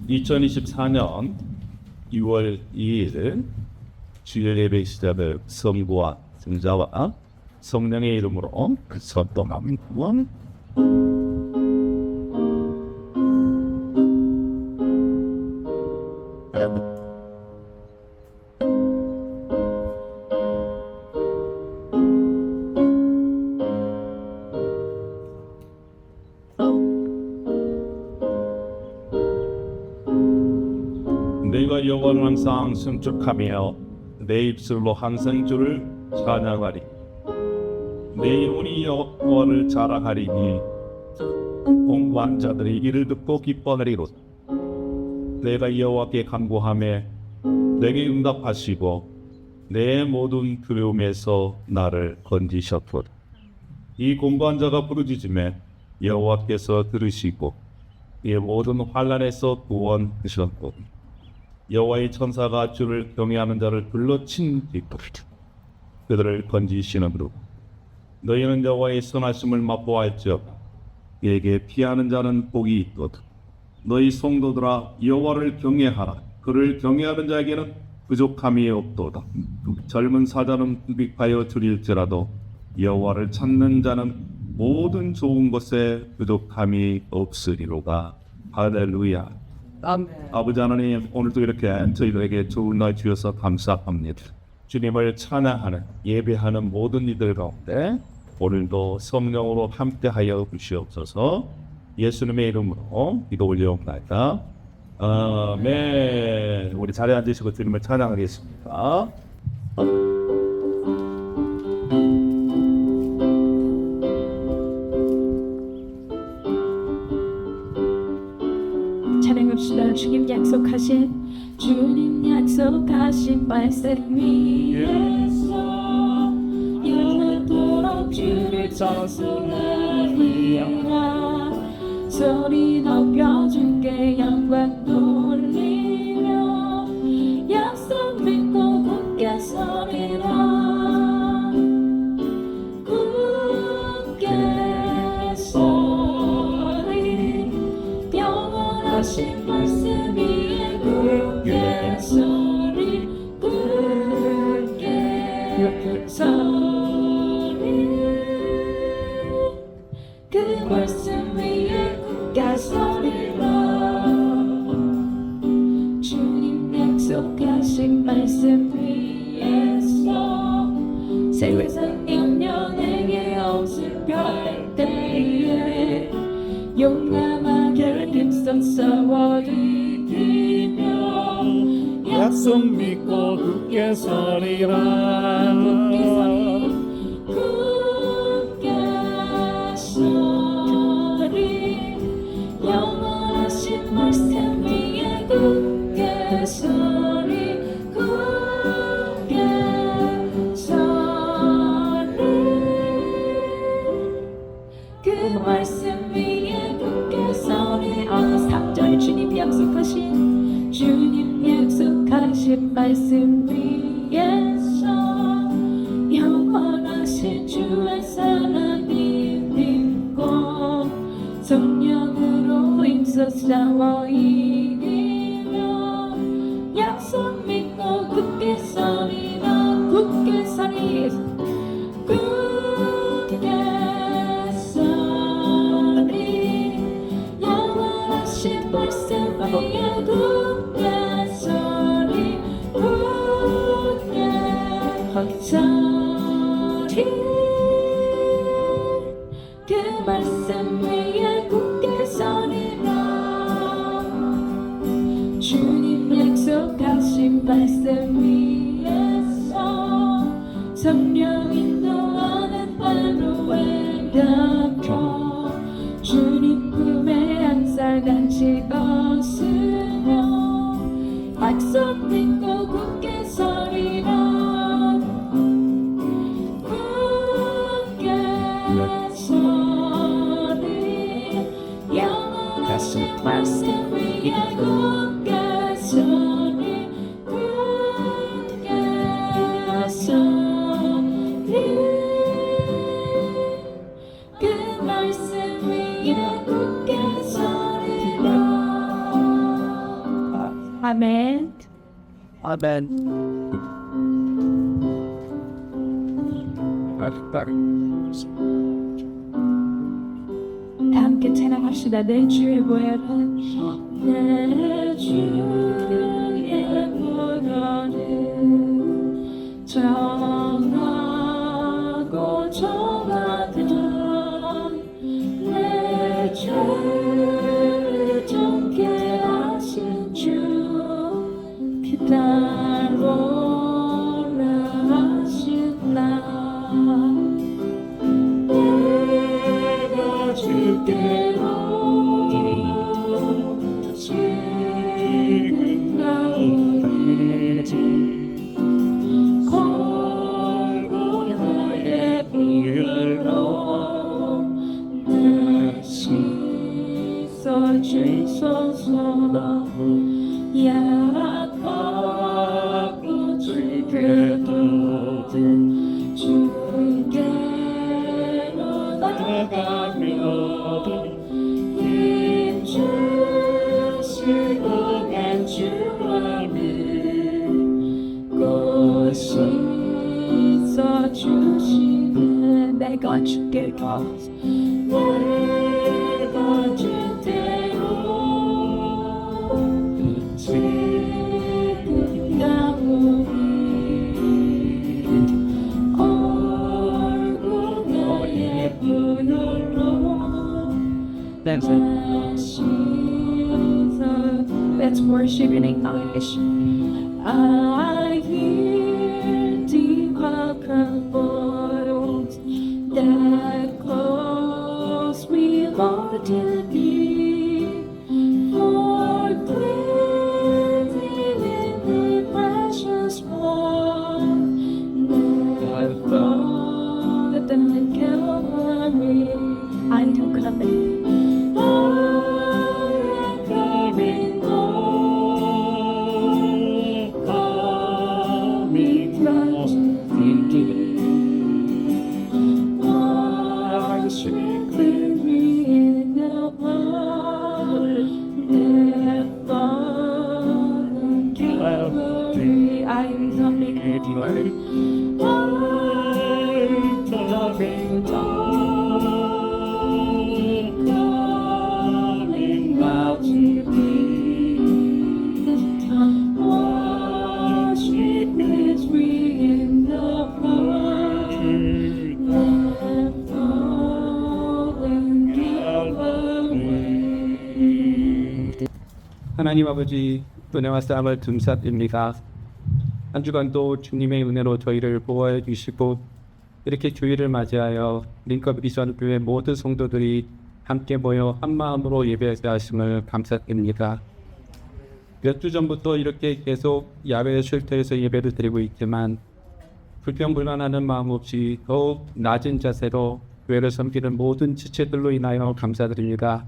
2024년 2월 2일 주일 예배 시작을 성부와 성자와 성령의 이름으로 선포합니다. 내가 여호와를 항상 승축하며 내 입술로 항상 주를 찬양하리. 내 영혼이 여호와를 자랑하리니 공부한 자들이 이를 듣고 기뻐하리로다. 내가 여호와께 간구하매 내게 응답하시고 내 모든 두려움에서 나를 건지셨도다. 이 공부한 자가 부르짖음에 여호와께서 들으시고 이 모든 환난에서 구원하셨도다. 여호와의 천사가 주를 경외하는 자를 불러친 뒤 그들을 건지시는으로 너희는 여호와의 선하심을 맛보았죠. 그에게 피하는 자는 복이 있도다. 너희 성도들아 여호와를 경외하라. 그를 경외하는 자에게는 부족함이 없도다. 젊은 사자는 빅하여 줄일지라도 여호와를 찾는 자는 모든 좋은 것에 부족함이 없으리로다. 할렐루야. 아버지 하나님, 오늘도 이렇게 저희들에게 좋은 날 주셔서 감사합니다. 주님을 찬양하는 예배하는 모든 이들 가운데 오늘도 성령으로 함께하여 주시옵소서. 예수님의 이름으로 기도 올려옵나이다. 아멘. 우리 자리에 앉으시고 주님을 찬양하겠습니다. 찬양합시다. 주님 약속하신 말씀 위에서 영원토록 주를 찬송하리라. 소리 높여 주께 영광 돌리며 약속 믿고 굳게 서리라. 굳게 서리 영원하신 말씀 위에 굳게 서리 굳게 서리 그 말씀 위에 굳게 서리라. 주님 약속하신 말씀 위에서 세상 영년에게 없을 별 때에 용감하게 힘써 싸워 이기며 약속 믿고 굳게 서리라. 굳게 서리 영원하신 말씀 위에 굳게 서리 굳게 서리 그 말씀 위에 굳게 서리. 3절 주님 약속하신 말씀 위에서 영원하신 주의 사랑이 믿고 성령으로 힘써 싸워 이기며 약속 믿고 굳게 서리라. 굳게 서리 굳게 서리 영원하신 말씀 위에 굳게 서리 굳게 서리 그 말씀 위에 굳게 서리라. 주님 약속하신 말씀 위에서 성령 인도하는 바로에 닿고 주님 품에 항상 간직 얻으며 약속 믿고 굳게 서리라. 굳게 서리 영원하신 말씀 위에 굳게 서리 굳게 서리 그 말씀 위에 굳게 서리라. 아멘. 함께 찬양합시다. 내 주의 보혈은 내 주의 보혈은 정하고 정하던 내 죄를 정케 하신 주 피따로라 하신 나 내가 주께로 지금 나오니 걸고 너의 보혈로 내 씻어 주소서 약하고 주께로 주께로 나가며 힘 주시고 난 주를 믿고 씻어 주시네 내가 주께 내가 주대로 지금 나오니 얼굴 너의 분으로 Let's worship in English. I hear the welcome voice that calls me Lord to thee. For cleansing in the precious one, never thought that the Calvary I do come in. 하나님 아버지 은혜와 사랑을 감사드립니다. 한 주간도 주님의 은혜로 저희를 보호해 주시고 이렇게 주일을 맞이하여 링컨 비전 교회 모든 성도들이 함께 모여 한 마음으로 예배하심을 감사드립니다. 몇 주 전부터 이렇게 계속 야외 쉘터에서 예배를 드리고 있지만 불평불만하는 마음 없이 더욱 낮은 자세로 교회를 섬기는 모든 지체들로 인하여 감사드립니다.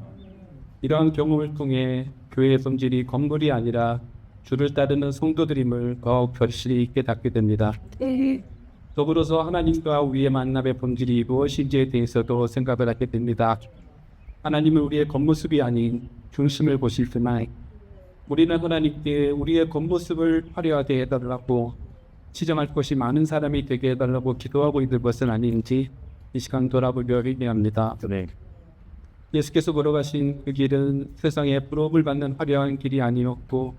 이러한 경험을 통해 교회의 성질이 건물이 아니라 주를 따르는 성도들임을 더욱 결실이 있게 닿게 됩니다. 더불어서 하나님과 우리의 만남의 본질이 무엇인지에 대해서도 생각을 하게 됩니다. 하나님은 우리의 겉모습이 아닌 중심을 보실 때만 우리는 하나님께 우리의 겉모습을 화려하게 해달라고 지정할 것이 많은 사람이 되게 해달라고 기도하고 있는 것은 아닌지 이 시간 돌아보려 회개합니다. 예수께서 걸어가신 그 길은 세상에 부러움을 받는 화려한 길이 아니었고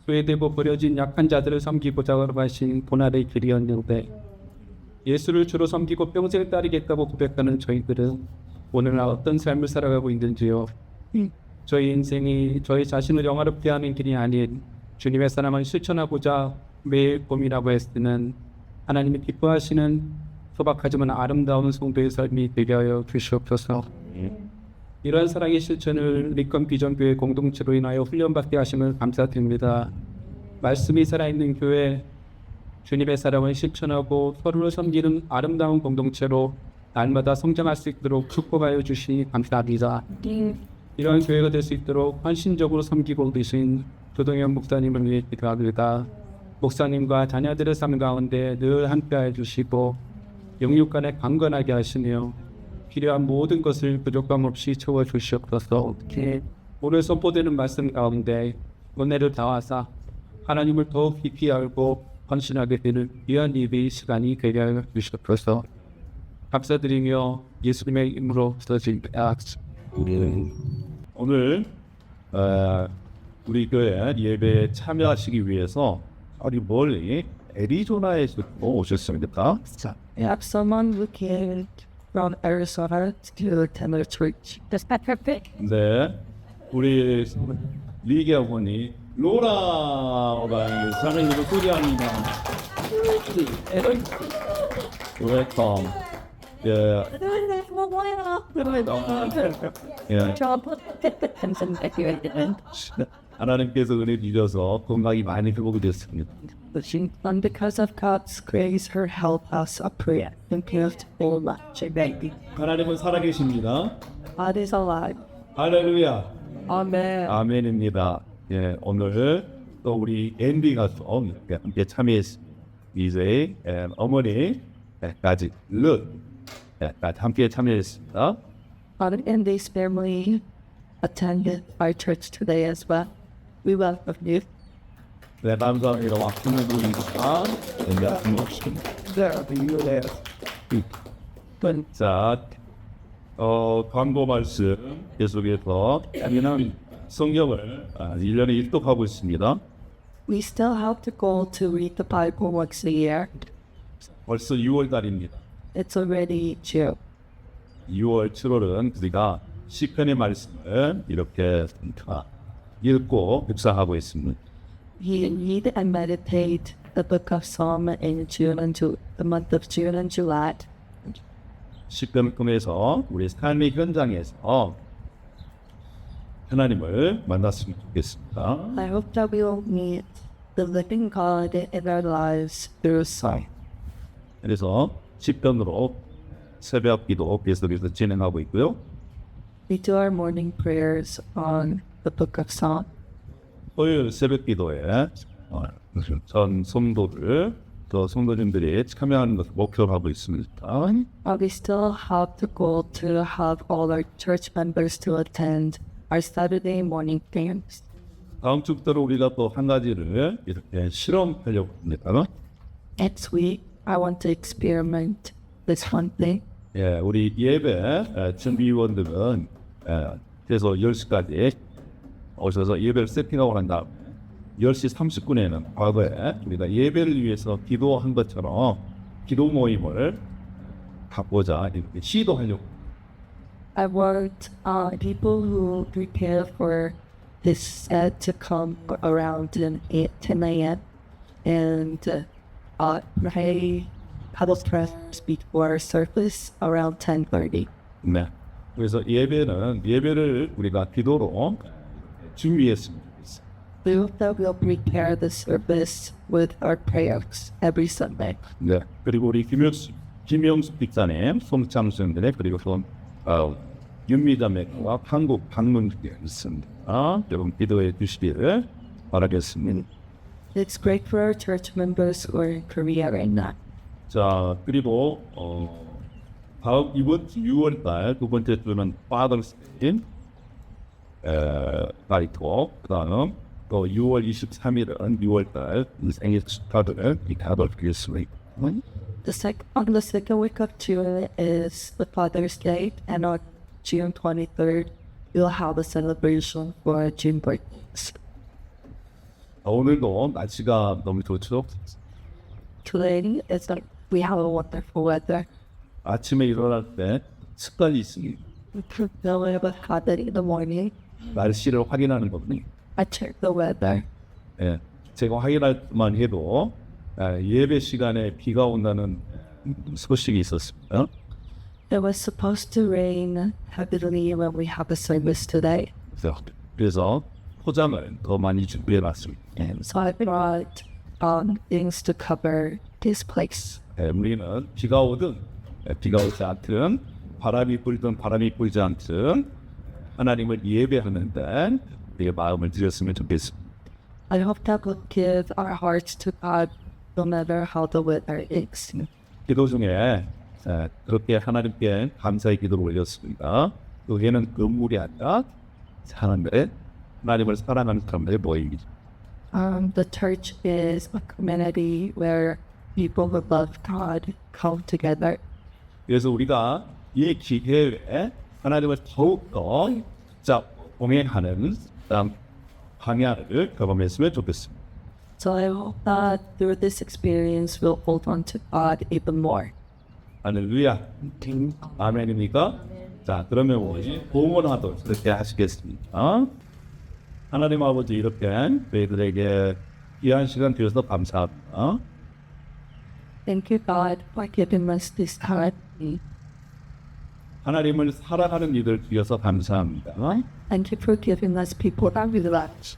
소외되고 버려진 약한 자들을 섬기고자 걸어가신 고난의 길이었는데 예수를 주로 섬기고 평생 따르겠다고 고백하는 저희들은 오늘날 어떤 삶을 살아가고 있는지요. 저희 인생이 저희 자신을 영화롭게 하는 길이 아닌 주님의 사랑을 실천하고자 매일 고민하고 애쓰는 하나님이 기뻐하시는 소박하지만 아름다운 성도의 삶이 되게 하여 주시옵소서. 이러한 사랑의 실천을 링컨 비전교회 공동체로 인하여 훈련받게 하심을 감사드립니다. 말씀이 살아있는 교회, 주님의 사랑을 실천하고 서로를 섬기는 아름다운 공동체로 날마다 성장할 수 있도록 축복하여 주시니 감사합니다. 이러한 교회가 될 수 있도록 헌신적으로 섬기고 계신 조동현 목사님을 위해 기도합니다. 목사님과 자녀들의 삶 가운데 늘 함께해 주시고 영육간에 강건하게 하시며 필요한 모든 것을 부족함 없이 채워주시옵소서. 오늘 선포되는 말씀 가운데 은혜를 다하사 하나님을 더욱 깊이 알고 헌신하게 되는 귀한 예배의 시간이 되게 하여 주시옵소서. 감사드리며 예수님의 이름으로 기도드립니다. 오늘 우리 교회 예배에 참여하시기 위해서 아주 멀리 애리조나에서 오셨습니다. We have someone who came from Arizona to attend our church. Is that perfect? 네, 우리 리게 어머니 로라가 사랑으로 소개합니다. 웰컴. 예, 예. 하나님께서 은혜 주셔서 건강이 많이 회복이 됐습니다. And because of God's grace, her health has improved so much. Baby. 하나님은 살아계십니다. God is alive. 할렐루야. Amen. 아멘입니다. 예, 오늘 또 우리 앤디 가서 함께 참여했습니다. 이제 어머니까지 르까지 함께 참여했습니다. God and this family attended our church today as well. We welcome you. 네, 감사합니다. waktunya berlimpah dan 자, 광고 말씀 계속해서 우리는 성경을 1년에 읽독하고 있습니다. We still have to go to read the Bible once a year. 벌써 6월 달입니다. It's already June. 6월, 7월은 우리가 시편의 말씀을 이렇게 읽고 묵상하고 있습니다. We read and meditate the book of Psalm in June and the month of June and July. 시편을 통해서 우리 삶의 현장에서 하나님을 만났으면 좋겠습니다. I hope that we will meet the living God in our lives through Psalm. 그래서 시편으로 새벽 기도 계속해서 진행하고 있고요. We do our morning prayers on the book of Psalm. 토요일 새벽 기도에 전 성도들 또 성도님들이 참여하는 것을 목표로 하고 있습니다. We still have the goal to have all our church members to attend our Saturday morning prayers. 다음 주부터 우리가 또 한 가지를 이렇게 실험하려고 합니다. Next week, I want to experiment this one thing. 예, 우리 예배 준비위원들은 그래서 10시까지 오셔서 예배를 세팅하고 난 다음 10시 30분에는 과거에 우리가 예배를 위해서 기도한 것처럼 기도 모임을 갖고자 이렇게 시도하려고. I want people who prepare for this set to come around 10 a.m. and pray Bible prayers before service around 10:30. 네. 그래서 예배를 우리가 기도로 준비했습니다. We hope that we'll prepare the service with our prayers every Sunday. 네. 그리고 우리 김영수 빅사님, 송창수님들의 그리고 또 윤미자매와 한국 방문객 있습니다. 여러분 기도해 주시기를 바라겠습니다. It's great for our church members who are in Korea right now. 자, 그리고 다음 이번 주 6월달 두 번째 주는 Father's Day 있고 그다음 또 6월 23일은 6월달 생일 축하를 하도록 하겠습니다. On the second week of June is the Father's Day, and on June 23rd, we'll have a celebration for June birthdays. 오늘도 날씨가 너무 좋죠. Today is we have a wonderful weather. 아침에 일어날 때 습관이 있습니다. Now we have a habit in the morning. 날씨를 확인하는 겁니다. I check the weather. 예, 제가 확인할만 해도 예배 시간에 비가 온다는 소식이 있었습니다. It was supposed to rain heavily when we have a service today. 그래서 포장을 더 많이 준비해놨습니다. So I brought things to cover this place. 우리는 비가 오든 비가 오지 않든 바람이 불든 바람이 불지 않든 하나님을 예배하는데 우리의 마음을 드렸으면 좋겠습니다. I hope that we'll give our hearts to God no matter how the weather is. 기도 중에 그렇게 하나님께 감사의 기도를 올렸습니다. 교회는 건물이 아니라 사람들의 하나님을 사랑하는 사람들이 모임이죠. The church is a community where people who love God come together. 그래서 우리가 이 기회에 하나님을 더욱더 봉행하는 방향을 경험했으면 좋겠습니다. So I hope that through this experience we'll hold on to God even more. 할렐루야. 아멘입니까? 자, 그러면 우리 봉헌하도록 그렇게 하시겠습니다. 하나님 아버지 이렇게 저희들에게 귀한 시간 주셔서 감사합니다. Thank you, God, for giving us this time. 하나님을 사랑하는 이들 주셔서 감사합니다. Thank you for giving us people that we love.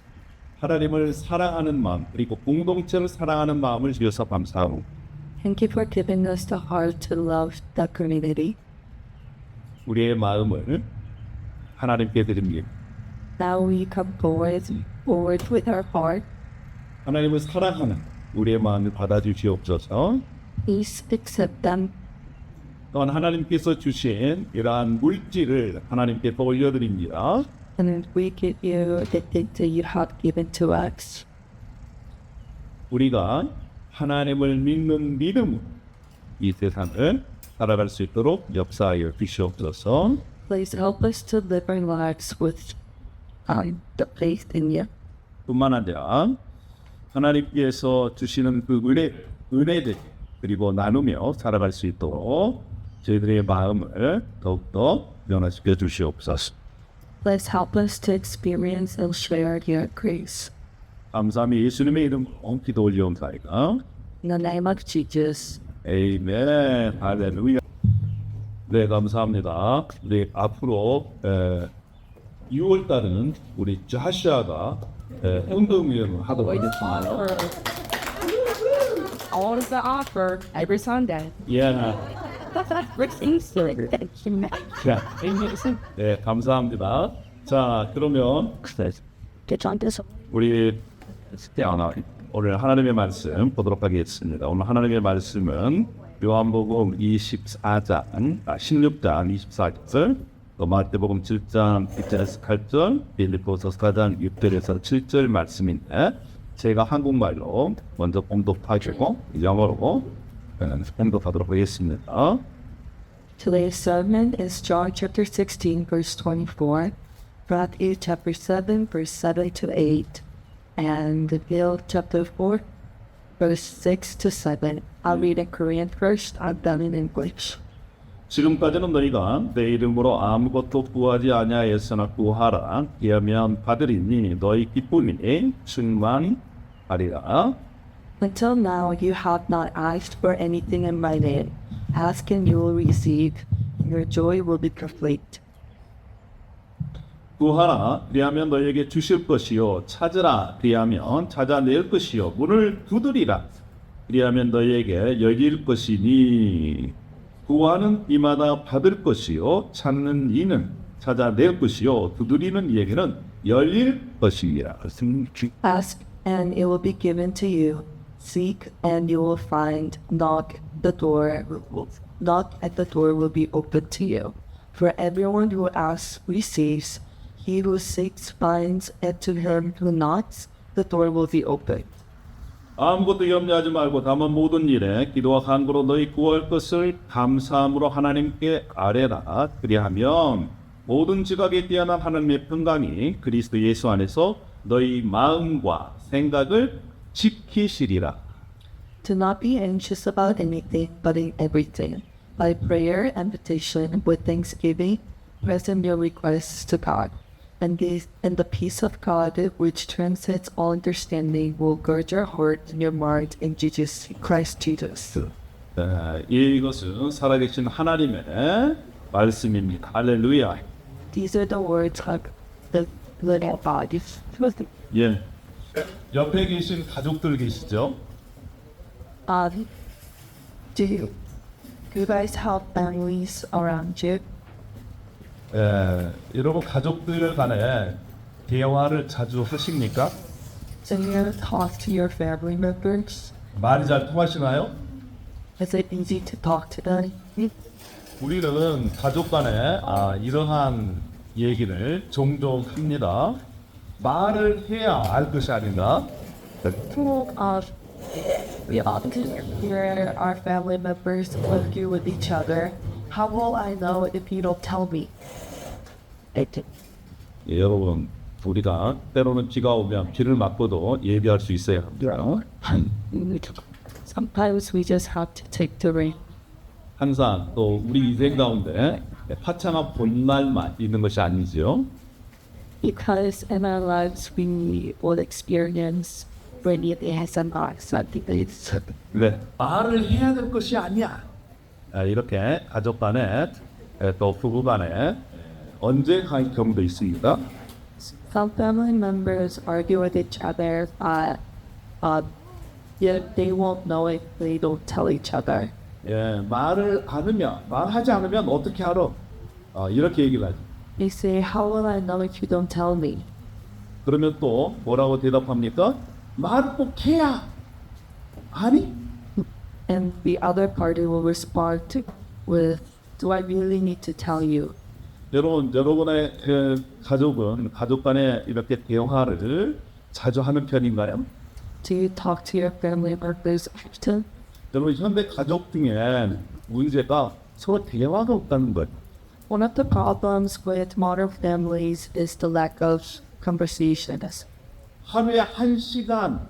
하나님을 사랑하는 마음 그리고 공동체를 사랑하는 마음을 주셔서 감사하고 Thank you for giving us the heart to love the community. 우리의 마음을 하나님께 드립니다. Now we come forward with our heart. 하나님을 사랑하는 우리의 마음을 받아주시옵소서. Please accept them. 또한 하나님께서 주신 이러한 물질을 하나님께 올려드립니다. And we give you the things that you have given to us. 우리가 하나님을 믿는 믿음으로 이 세상을 살아갈 수 있도록 역사하여 주시옵소서. Please help us to live our lives with the faith in you. 뿐만 아니라 하나님께서 주시는 그 은혜들 그리고 나누며 살아갈 수 있도록 저희들의 마음을 더욱더 변화시켜 주시옵소서. Please help us to experience and share your grace. 감사함이 예수님의 이름으로 기도 올려옵나이다. In the name of Jesus. 아멘. 할렐루야. 네, 감사합니다. 우리 앞으로 6월 달은 우리 자샤가 운동회를 하도록 하겠습니다. All is the offer every Sunday. 예. Rick Easter. 자, 네, 감사합니다. 자, 그러면 Get on this. 우리 오늘 하나님의 말씀 보도록 하겠습니다. 오늘 하나님의 말씀은 요한복음 24장, 16장 24절, 또 마태복음 7장 1절에서 8절, 빌립보서 4장 6절에서 7절 말씀인데 제가 한국말로 먼저 봉독하고 영어로 봉독하도록 하겠습니다. Today's sermon is John chapter 16, verse 24, Matthew chapter 7, verse 7 to 8, and Bill chapter 4, verse 6 to 7. I'll read in Korean first, and then in English. 지금까지는 너희가 내 이름으로 아무것도 구하지 아니하였으나 구하라. 이하면 받으리니 너희 기쁨이 충만하리라. Until now you have not asked for anything in my name. Ask and you will receive. Your joy will be complete. 구하라. 그리하면 너희에게 주실 것이요. 찾으라. 그리하면 찾아낼 것이요. 문을 두드리라. 그리하면 너희에게 열릴 것이니 구하는 이마다 받을 것이요. 찾는 이는 찾아낼 것이요. 두드리는 이에게는 열릴 것이니라. Ask and it will be given to you. Seek and you will find. Knock at the door will be opened to you. For everyone who asks receives. He who seeks finds, and to him who knocks the door will be opened. 아무것도 염려하지 말고 다만 모든 일에 기도와 간구로 너희 구할 것을 감사함으로 하나님께 아뢰라. 그리하면 모든 지각에 뛰어난 하나님의 평강이 그리스도 예수 안에서 너희 마음과 생각을 지키시리라. Do not be anxious about anything, but in everything, by prayer and petition with thanksgiving, present your requests to God. And the peace of God, which transcends all understanding, will guard your heart and your mind in Christ Jesus. 이것은 살아계신 하나님의 말씀입니다. 할렐루야. These are the words of the living God. 예. 옆에 계신 가족들 계시죠? Do you guys have families around you? 여러분 가족들 간에 대화를 자주 하십니까? Do you talk to your family members? 말이 잘 통하시나요? Is it easy to talk to them? 우리는 가족 간에 이러한 얘기를 종종 합니다. 말을 해야 알 것이 아닌가? Two of we often hear our family members argue with each other. How will I know if you don't tell me? 예, 여러분, 우리가 때로는 비가 오면 비를 맞고도 예비할 수 있어야 합니다. Sometimes we just have to take the rain. 항상 또 우리 인생 가운데 화창한 봄날만 있는 것이 아니지요. Because in our lives we will experience rainy days and sunny days. 네. 말을 해야 될 것이 아니야. 이렇게 가족 간에 또 부부 간에 언쟁할 경우도 있습니다. Some family members argue with each other, yet they won't know if they don't tell each other. 예, 말하지 않으면 어떻게 알아? 이렇게 얘기를 하죠. They say, how will I know if you don't tell me? 그러면 또 뭐라고 대답합니까? 말을 꼭 해야. 아니? And the other party will respond with, do I really need to tell you? 여러분의 가족은 가족 간에 이렇게 대화를 자주 하는 편인가요? Do you talk to your family members often? 여러분 현대 가족 중에 문제가 서로 대화가 없다는 거예요. One of the problems with modern families is the lack of conversations. 하루에 1시간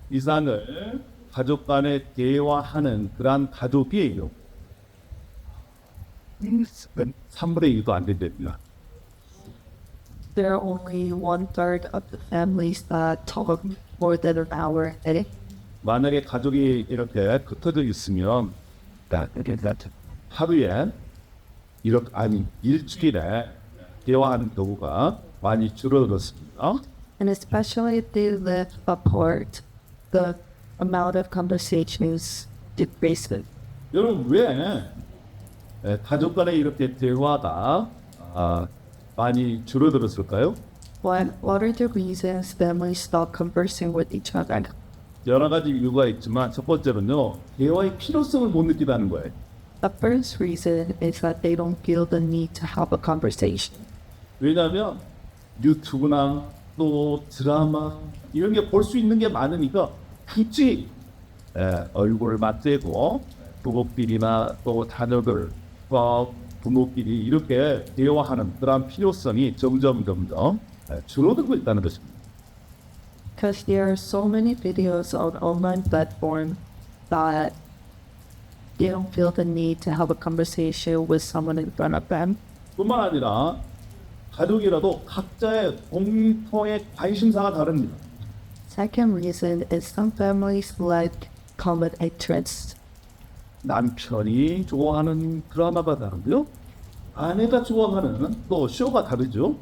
이상을 가족 간에 대화하는 그러한 가족이에요. 3분의 1도 안 된답니다. There are only 1/3 of the families that talk more than an hour a day. 만약에 가족이 이렇게 흩어져 있으면 하루에 일주일에 대화하는 경우가 많이 줄어들었습니다. And especially if they live apart, the amount of conversations decreases. 여러분 왜 가족 간에 이렇게 대화가 많이 줄어들었을까요? What are the reasons families stop conversing with each other? 여러 가지 이유가 있지만 첫 번째는요, 대화의 필요성을 못 느끼다는 거예요. The first reason is that they don't feel the need to have a conversation. 왜냐하면 유튜브나 또 드라마 이런 게 볼 수 있는 게 많으니까 굳이 얼굴을 맞대고 부부끼리나 또 자녀들과 부모끼리 이렇게 대화하는 그런 필요성이 점점 줄어들고 있다는 것입니다. Because there are so many videos on online platform that they don't feel the need to have a conversation with someone in front of them. 뿐만 아니라 가족이라도 각자의 공통의 관심사가 다릅니다. Second reason is some families like common interests. 남편이 좋아하는 드라마가 다르고요. 아내가 좋아하는 또 쇼가 다르죠.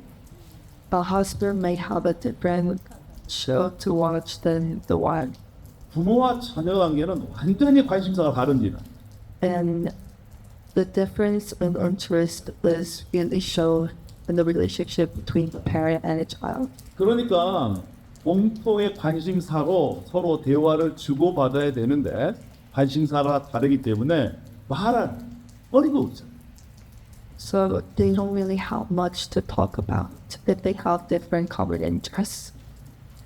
The husband may have a different show to watch than the wife. 부모와 자녀 관계는 완전히 관심사가 다릅니다. And the difference in interest is really shown in the relationship between the parent and the child. 그러니까 공통의 관심사로 서로 대화를 주고받아야 되는데 관심사가 다르기 때문에 말할 거리가 없죠. So they don't really have much to talk about if they have different common interests.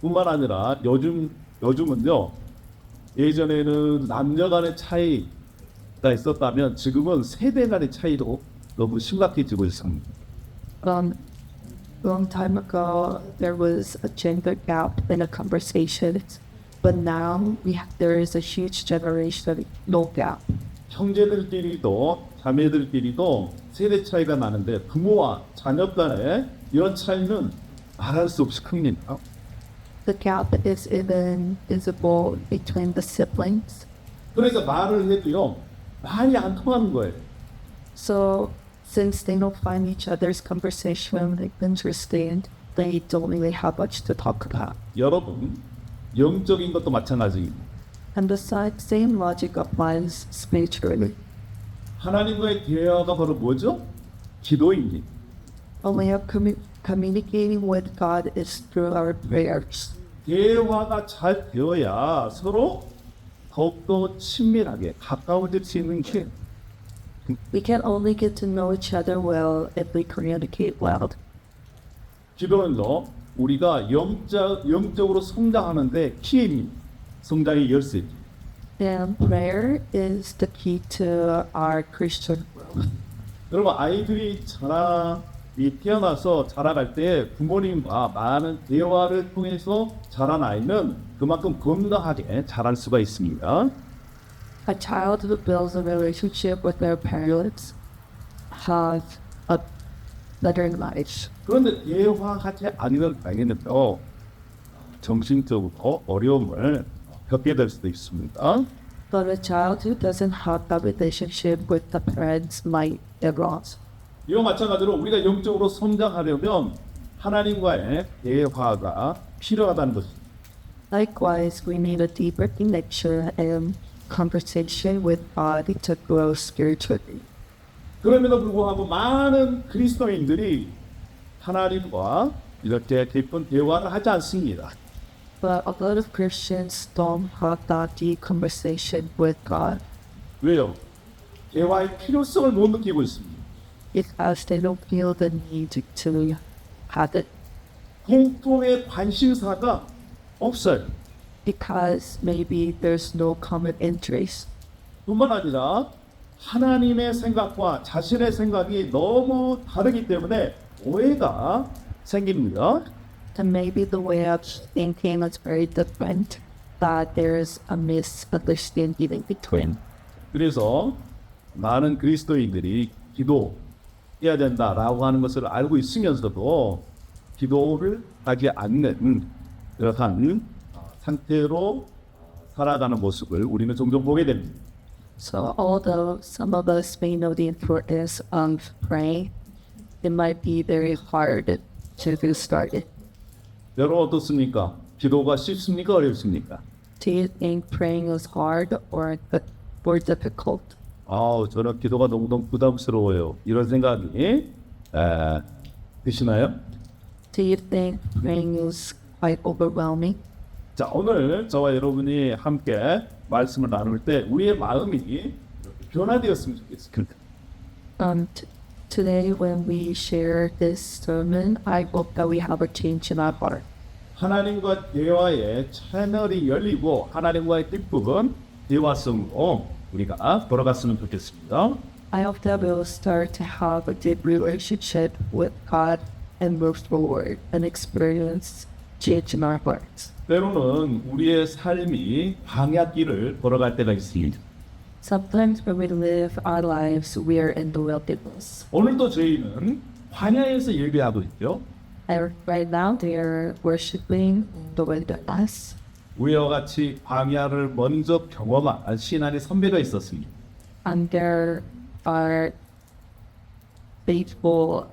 뿐만 아니라 요즘은요, 예전에는 남녀 간의 차이가 있었다면 지금은 세대 간의 차이도 너무 심각해지고 있습니다. Long time ago, there was a gender gap in a conversation, but now there is a huge generation no gap. 형제들끼리도 자매들끼리도 세대 차이가 나는데 부모와 자녀 간의 이런 차이는 말할 수 없이 큽니다. The gap is even visible between the siblings. 그러니까 말을 해도요, 말이 안 통하는 거예요. So since they don't find each other's conversation interesting, they don't really have much to talk about. 여러분, 영적인 것도 마찬가지입니다. And the same logic applies spiritually. 하나님과의 대화가 바로 뭐죠? 기도입니다. A way of communicating with God is through our prayers. 대화가 잘 되어야 서로 더욱더 친밀하게 가까워질 수 있는 게 We can only get to know each other well if we communicate well. 기도는요, 우리가 영적으로 성장하는데 키입니다. 성장의 열쇠. And prayer is the key to our Christian growth. 여러분 아이들이 태어나서 자라갈 때 부모님과 많은 대화를 통해서 자란 아이는 그만큼 건강하게 자랄 수가 있습니다. A child who builds a relationship with their parents has a better life. 그런데 대화하지 않으면 당연히요 정신적으로 어려움을 겪게 될 수도 있습니다. But a child who doesn't have a relationship with the parents might erode. 이와 마찬가지로 우리가 영적으로 성장하려면 하나님과의 대화가 필요하다는 것입니다. Likewise, we need a deeper connection and conversation with God to grow spiritually. 그럼에도 불구하고 많은 그리스도인들이 하나님과 이렇게 깊은 대화를 하지 않습니다. But a lot of Christians don't have that deep conversation with God 왜요? 대화의 필요성을 못 느끼고 있습니다. because they don't feel the need to have it. 공통의 관심사가 없어요. Because maybe there's no common interest. 뿐만 아니라 하나님의 생각과 자신의 생각이 너무 다르기 때문에 오해가 생깁니다. And maybe the way of thinking is very different, that there's a misunderstanding between. 그래서 많은 그리스도인들이 기도해야 된다라고 하는 것을 알고 있으면서도 기도를 하지 않는 그러한 상태로 살아가는 모습을 우리는 종종 보게 됩니다. So although some of us may know the importance of praying, it might be very hard to get started. 여러분 어떻습니까? 기도가 쉽습니까? 어렵습니까? Do you think praying is hard or difficult? 저는 기도가 너무 부담스러워요. 이런 생각이 드시나요? Do you think praying is quite overwhelming? 자, 오늘 저와 여러분이 함께 말씀을 나눌 때 우리의 마음이 변화되었으면 좋겠습니다. Today when we share this sermon, I hope that we have a change in our heart. 하나님과 대화의 채널이 열리고 하나님과의 기쁨은 대화성으로 우리가 돌아갔으면 좋겠습니다. I hope that we'll start to have a deep relationship with God and move forward and experience change in our hearts. 때로는 우리의 삶이 광야길을 걸어갈 때가 있습니다. Sometimes when we live our lives, we are in the wilderness. 오늘도 저희는 광야에서 예배하고 있죠. And right now they are worshiping the wilderness. 우리와 같이 광야를 먼저 경험한 신앙의 선배가 있었습니다. And there are faithful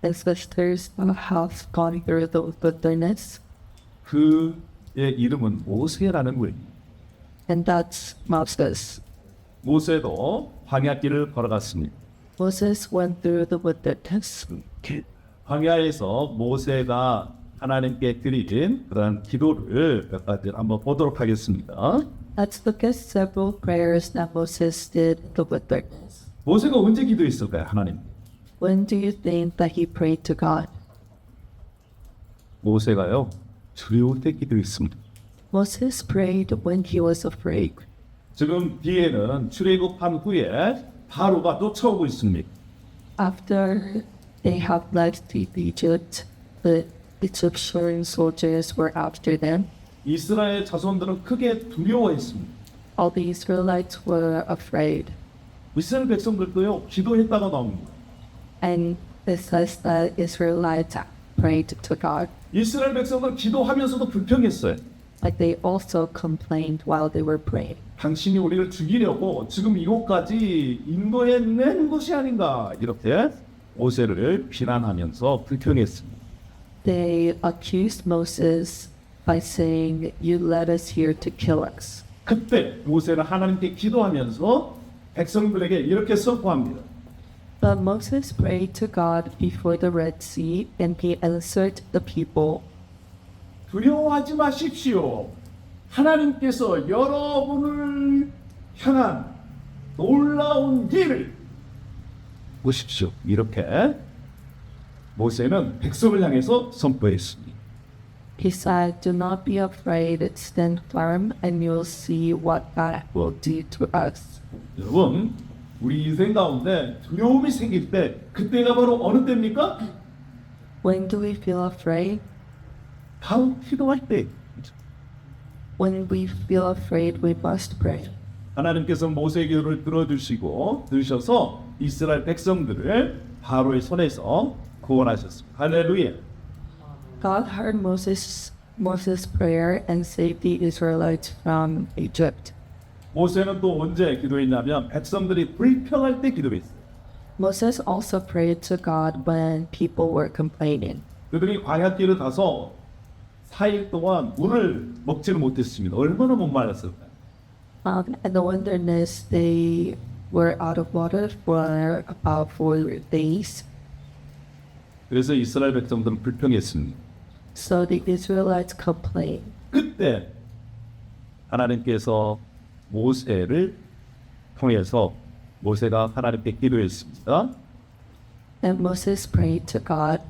ancestors who have gone through the wilderness. 그의 이름은 모세라는 거예요. And that's Moses. 모세도 광야길을 걸어갔습니다. Moses went through the wilderness. 광야에서 모세가 하나님께 드린 그런 기도를 몇 가지 한번 보도록 하겠습니다. Let's look at several prayers that Moses did in the wilderness. 모세가 언제 기도했을까요, 하나님? When do you think that he prayed to God? 모세가요, 두려울 때 기도했습니다. Moses prayed when he was afraid. 지금 뒤에는 출애굽한 후에 바로가 쫓아오고 있습니다. After they have left Egypt, the Egyptian soldiers were after them. 이스라엘 자손들은 크게 두려워했습니다. All the Israelites were afraid. 이스라엘 백성들도요, 기도했다가 나옵니다. And it says that Israelites prayed to God. 이스라엘 백성은 기도하면서도 불평했어요. Like they also complained while they were praying. 당신이 우리를 죽이려고 지금 이곳까지 인도해 낸 것이 아닌가, 이렇게 모세를 비난하면서 불평했습니다. They accused Moses by saying, "You led us here to kill us." 그때 모세는 하나님께 기도하면서 백성들에게 이렇게 선포합니다. But Moses prayed to God before the Red Sea, and he answered the people, 두려워하지 마십시오. 하나님께서 여러분을 향한 놀라운 일을 보십시오. 이렇게 모세는 백성을 향해서 선포했습니다. He said, "Do not be afraid, stand firm, and you'll see what God will do to us." 여러분, 우리 인생 가운데 두려움이 생길 때 그때가 바로 어느 때입니까? When do we feel afraid? 바로 기도할 때. When we feel afraid, we must pray. 하나님께서 모세의 기도를 들으셔서 이스라엘 백성들을 바로의 손에서 구원하셨습니다. 할렐루야. God heard Moses' prayer and saved the Israelites from Egypt. 모세는 또 언제 기도했냐면 백성들이 불평할 때 기도했어요. Moses also prayed to God when people were complaining. 그들이 광야길을 가서 4일 동안 물을 먹지를 못했습니다. 얼마나 목말랐을까요? In the wilderness, they were out of water for about 4 days. 그래서 이스라엘 백성들은 불평했습니다. So the Israelites complained. 그때 하나님께서 모세를 통해서 모세가 하나님께 기도했습니다. And Moses prayed to God.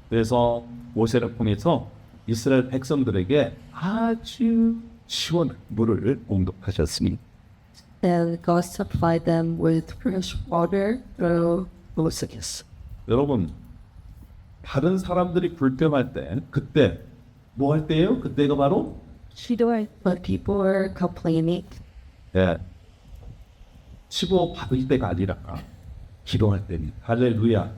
그래서 모세를 통해서 이스라엘 백성들에게 아주 시원한 물을 공급하셨습니다. And God supplied them with fresh water through Moses. 여러분, 다른 사람들이 불평할 때 그때 뭐 할 때예요? 그때가 바로 When people were complaining, 치고 받을 때가 아니라 기도할 때입니다. 할렐루야.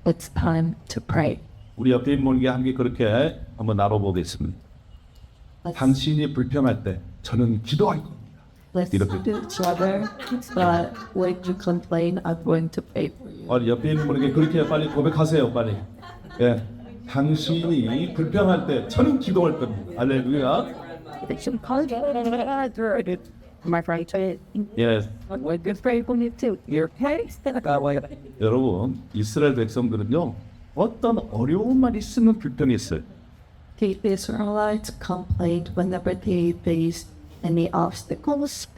it's time to pray. 우리 옆에 있는 분께 함께 그렇게 한번 나눠보겠습니다. 당신이 불평할 때 저는 기도할 겁니다. Let's 이렇게. do each other. But when you complain, I'm going to pray for you. 옆에 있는 분에게 그렇게 빨리 고백하세요. 빨리. 예, 당신이 불평할 때 저는 기도할 겁니다. 할렐루야. My friend, 예, when you pray for me too, you're 여러분 이스라엘 백성들은요 어떤 어려움만 있으면 불평했어요. The Israelites complained whenever they faced any obstacles.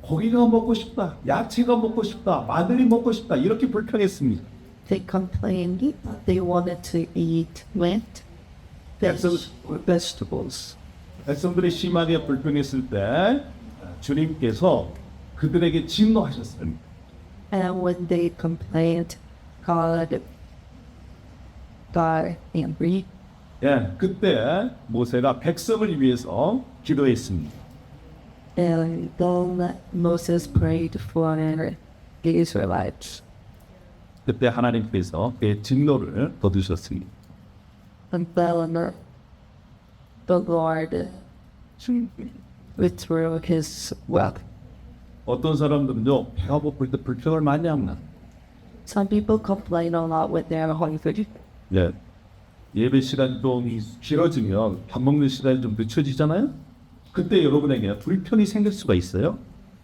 고기가 먹고 싶다, 야채가 먹고 싶다, 마늘이 먹고 싶다 이렇게 불평했습니다. They complained they wanted to eat meat, vegetables. 백성들이 심하게 불평했을 때 주님께서 그들에게 진노하셨습니다. And when they complained, God got angry. 예, 그때 모세가 백성을 위해서 기도했습니다. And then Moses prayed for the Israelites. 그때 하나님께서 그의 진노를 거두셨습니다. And then the Lord withdrew his wrath. 어떤 사람들은요 배가 고플 때 불평을 많이 합니다. Some people complain a lot when they're hungry. 예, 예배 시간이 좀 길어지면 밥 먹는 시간이 좀 늦춰지잖아요. 그때 여러분에게 불편이 생길 수가 있어요.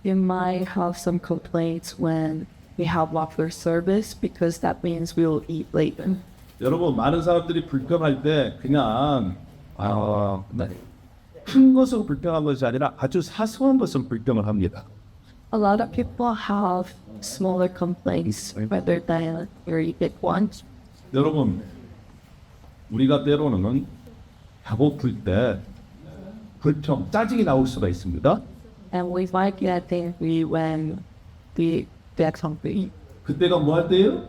You might have some complaints when we have after service because that means we will eat later. 여러분 많은 사람들이 불평할 때 그냥 큰 것으로 불평한 것이 아니라 아주 사소한 것은 불평을 합니다. A lot of people have smaller complaints rather than very big ones. 여러분 우리가 때로는 배고플 때 불평, 짜증이 나올 수가 있습니다. And we might get angry when we get hungry. 그때가 뭐 할 때예요?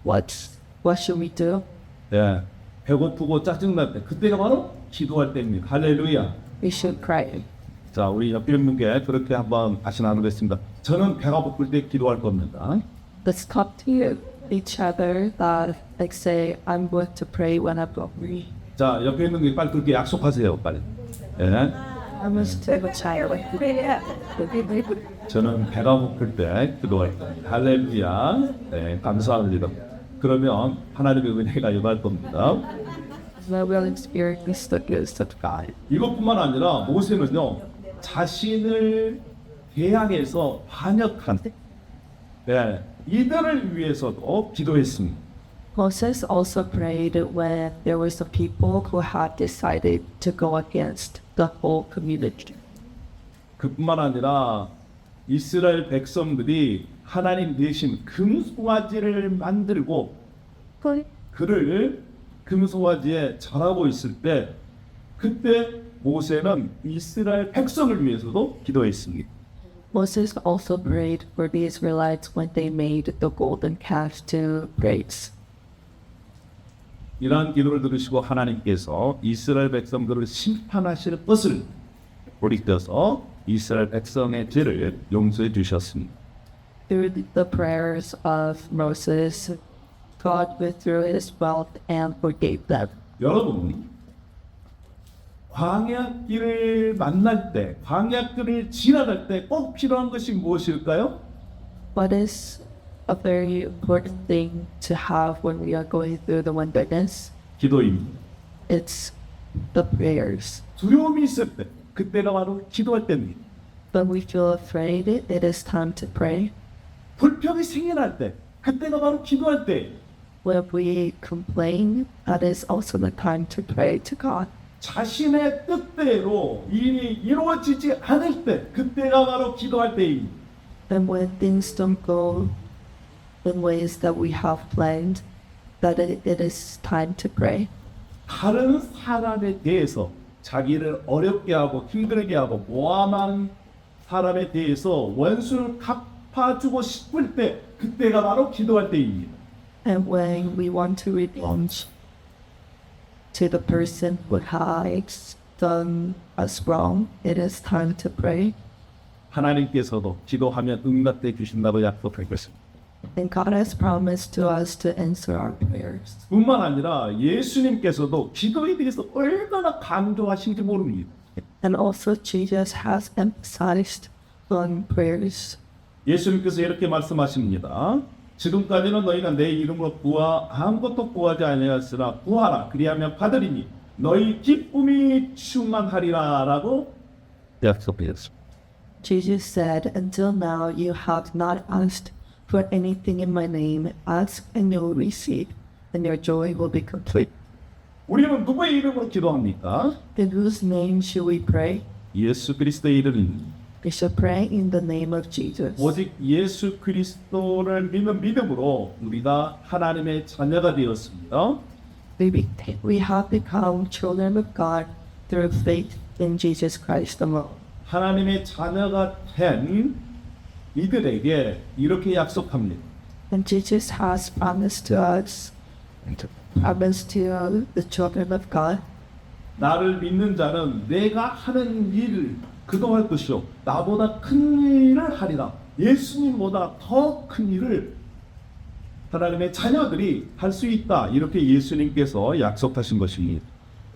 What should we do? 예, 배고프고 짜증날 때 그때가 바로 기도할 때입니다. 할렐루야. We should pray. 자, 우리 옆에 있는 게 그렇게 한번 다시 나누겠습니다. 저는 배가 고플 때 기도할 겁니다. Let's talk to each other that like say I'm going to pray when I'm hungry. 자, 옆에 있는 게 빨리 그렇게 약속하세요, 빨리. 예, I must take a child. 저는 배가 고플 때 기도할 겁니다. 할렐루야. 네, 감사합니다. 그러면 하나님의 은혜가 임할 겁니다. I will experience the goodness of God. 이것뿐만 아니라 모세는요 자신을 대항해서 반역한 이들을 위해서도 기도했습니다. Moses also prayed when there was a people who had decided to go against the whole community. 그뿐만 아니라 이스라엘 백성들이 하나님 대신 금송아지를 만들고 그를 금송아지에 절하고 있을 때 그때 모세는 이스라엘 백성을 위해서도 기도했습니다. Moses also prayed for the Israelites when they made the golden calf to praise. 이러한 기도를 들으시고 하나님께서 이스라엘 백성들을 심판하실 것을 돌이켜서 이스라엘 백성의 죄를 용서해 주셨습니다. Through the prayers of Moses, God withdrew his wealth and forgave them. 여러분, 광야길을 만날 때, 광야길을 지나갈 때 꼭 필요한 것이 무엇일까요? What is a very important thing to have when we are going through the wilderness? 기도입니다. It's the prayers. 두려움이 있을 때, 그때가 바로 기도할 때입니다. When we feel afraid, it is time to pray. 불평이 생겨날 때, 그때가 바로 기도할 때, When we complain, that is also the time to pray to God. 자신의 뜻대로 일이 이루어지지 않을 때, 그때가 바로 기도할 때입니다. And when things don't go in ways that we have planned, that it is time to pray. 다른 사람에 대해서 자기를 어렵게 하고 힘들게 하고 모함한 사람에 대해서 원수를 갚아주고 싶을 때, 그때가 바로 기도할 때입니다. And when we want to revenge to the person who has done us wrong, it is time to pray. 하나님께서도 기도하면 응답해 주신다고 약속할 것입니다. And God has promised to us to answer our prayers. 뿐만 아니라 예수님께서도 기도에 대해서 얼마나 강조하신지 모릅니다. And also Jesus has emphasized on prayers. 예수님께서 이렇게 말씀하십니다. 지금까지는 너희가 내 이름으로 아무것도 구하지 아니하였으나 구하라 그리하면 받으리니 너희 기쁨이 충만하리라 라고 약속하셨습니다. Jesus said, until now you have not asked for anything in my name. Ask and you will receive, and your joy will be complete. 우리는 누구의 이름으로 기도합니까? In whose name should we pray? 예수 그리스도의 이름입니다. We should pray in the name of Jesus. 오직 예수 그리스도를 믿는 믿음으로 우리가 하나님의 자녀가 되었습니다. We have become children of God through faith in Jesus Christ alone. 하나님의 자녀가 된 이들에게 이렇게 약속합니다. And Jesus has promised to us, promised to the children of God, 나를 믿는 자는 내가 하는 일을 그동할 것이요 나보다 큰 일을 하리라. 예수님보다 더 큰 일을 하나님의 자녀들이 할 수 있다. 이렇게 예수님께서 약속하신 것입니다.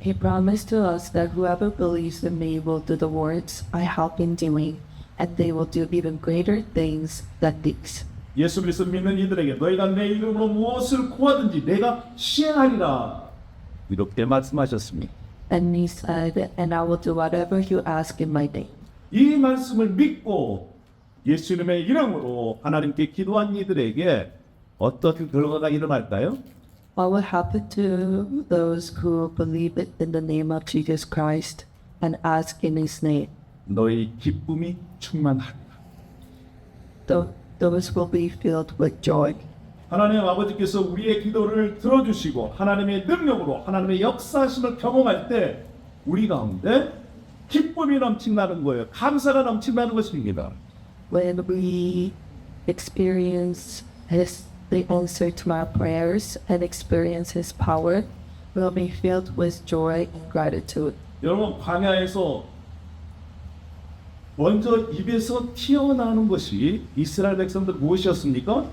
He promised to us that whoever believes in me will do the works I have been doing, and they will do even greater things than these. 예수 그리스도 믿는 이들에게 너희가 내 이름으로 무엇을 구하든지 내가 시행하리라. 이렇게 말씀하셨습니다. And he said, and I will do whatever you ask in my name. 이 말씀을 믿고 예수님의 이름으로 하나님께 기도한 이들에게 어떤 결과가 일어날까요? What will happen to those who believe it in the name of Jesus Christ and ask in his name? 너희 기쁨이 충만하리라. Those will be filled with joy. 하나님 아버지께서 우리의 기도를 들어주시고 하나님의 능력으로 하나님의 역사하심을 경험할 때 우리 가운데 기쁨이 넘친다는 거예요. 감사가 넘친다는 것입니다. When we experience the answer to our prayers and experience his power, we'll be filled with joy and gratitude. 여러분 광야에서 먼저 입에서 튀어나오는 것이 이스라엘 백성들 무엇이었습니까?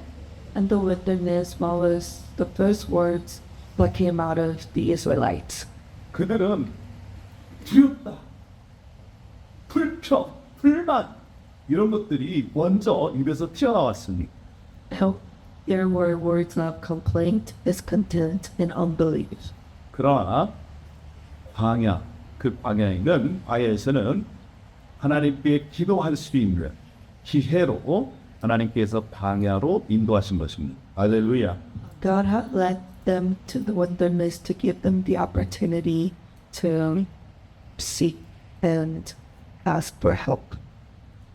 And the wilderness was the first words that came out of the Israelites. 그들은 두렵다, 불평, 불만 이런 것들이 먼저 입에서 튀어나왔습니다. There were words of complaint, discontent, and unbelief. 그러나 광야, 그 광야에서는 하나님께 기도할 수 있는 기회로 하나님께서 광야로 인도하신 것입니다. 할렐루야. God had led them to the wilderness to give them the opportunity to seek and ask for help.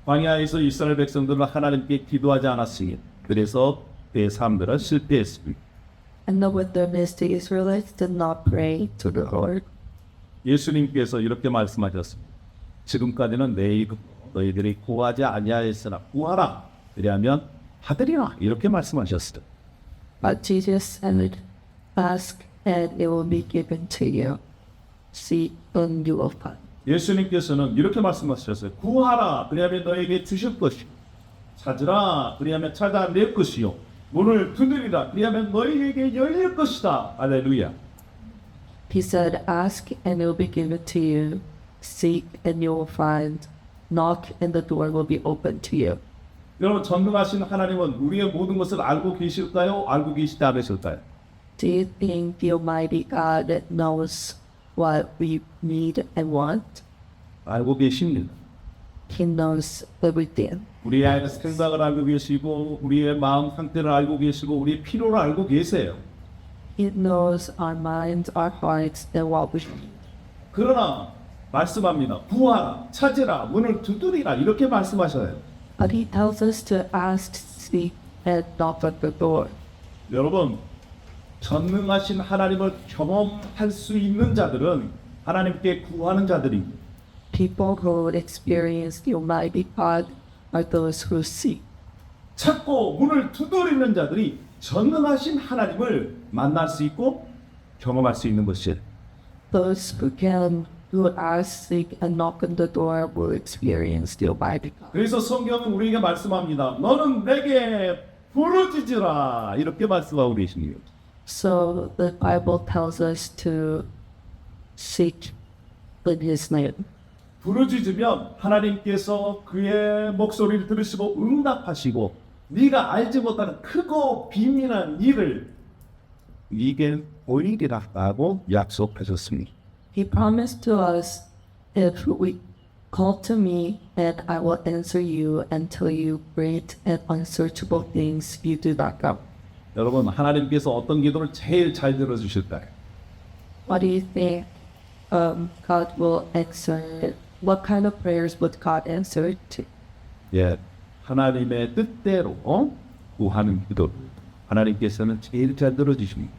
광야에서 이스라엘 백성들은 하나님께 기도하지 않았으니 그래서 그의 삶들은 실패했습니다. In the wilderness, the Israelites did not pray to the Lord. 예수님께서 이렇게 말씀하셨습니다. 지금까지는 내 이름 너희들이 구하지 아니하였으나 구하라. 그리하면 하되리라. 이렇게 말씀하셨어요. But Jesus said, ask and it will be given to you. Seek and you will find. 예수님께서는 이렇게 말씀하셨어요. 구하라. 그리하면 너에게 주실 것이요. 찾으라. 그리하면 찾아낼 것이요. 문을 두드리라. 그리하면 너희에게 열릴 것이다. 할렐루야. He said, ask and it will be given to you. Seek and you will find. Knock and the door will be open to you. 여러분 전능하신 하나님은 우리의 모든 것을 알고 계실까요? 알고 계시지 않으실까요? Do you think the Almighty God knows what we need and want? 알고 계십니다. He knows everything. 우리의 생각을 알고 계시고 우리의 마음 상태를 알고 계시고 우리의 필요를 알고 계세요. He knows our minds, our hearts, and what we need. 그러나 말씀합니다. 구하라, 찾으라, 문을 두드리라 이렇게 말씀하셔요. But He tells us to ask, seek, and knock at the door. 여러분 전능하신 하나님을 경험할 수 있는 자들은 하나님께 구하는 자들입니다. People who experience the Almighty God are those who seek. 찾고 문을 두드리는 자들이 전능하신 하나님을 만날 수 있고 경험할 수 있는 것이에요. Those who ask, seek, and knock on the door will experience the Almighty God. 그래서 성경은 우리에게 말씀합니다. 너는 내게 부르짖으라 이렇게 말씀하고 계십니다. So the Bible tells us to seek in His name. 부르짖으면 하나님께서 그의 목소리를 들으시고 응답하시고 네가 알지 못하는 크고 비밀한 일을 네게 보이리라고 약속하셨습니다. He promised to us, if we call to me, and I will answer you and tell you great and unsearchable things you do not know. 여러분 하나님께서 어떤 기도를 제일 잘 들어주실까요? What do you think God will answer? What kind of prayers would God answer to? 예, 하나님의 뜻대로 구하는 기도 하나님께서는 제일 잘 들어주십니다.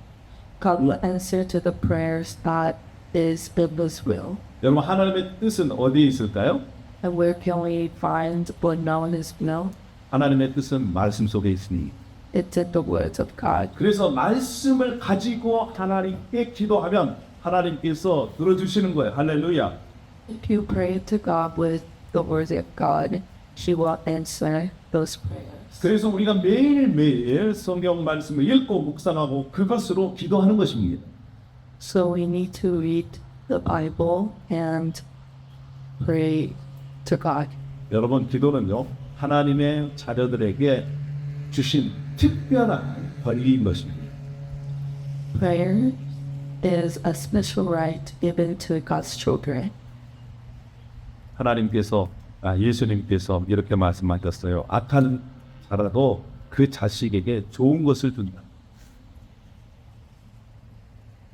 God will answer to the prayers that is in His will. 여러분 하나님의 뜻은 어디에 있을까요? And where can we find what known His will? 하나님의 뜻은 말씀 속에 있으니 It's in the words of God. 그래서 말씀을 가지고 하나님께 기도하면 하나님께서 들어주시는 거예요. 할렐루야. If you pray to God with the words of God, He will answer those prayers. 그래서 우리가 매일매일 성경 말씀을 읽고 묵상하고 그것으로 기도하는 것입니다. So we need to read the Bible and pray to God. 여러분 기도는요 하나님의 자녀들에게 주신 특별한 권리인 것입니다. Prayer is a special right given to God's children. 하나님께서 예수님께서 이렇게 말씀하셨어요. 악한 자라도 그 자식에게 좋은 것을 준다.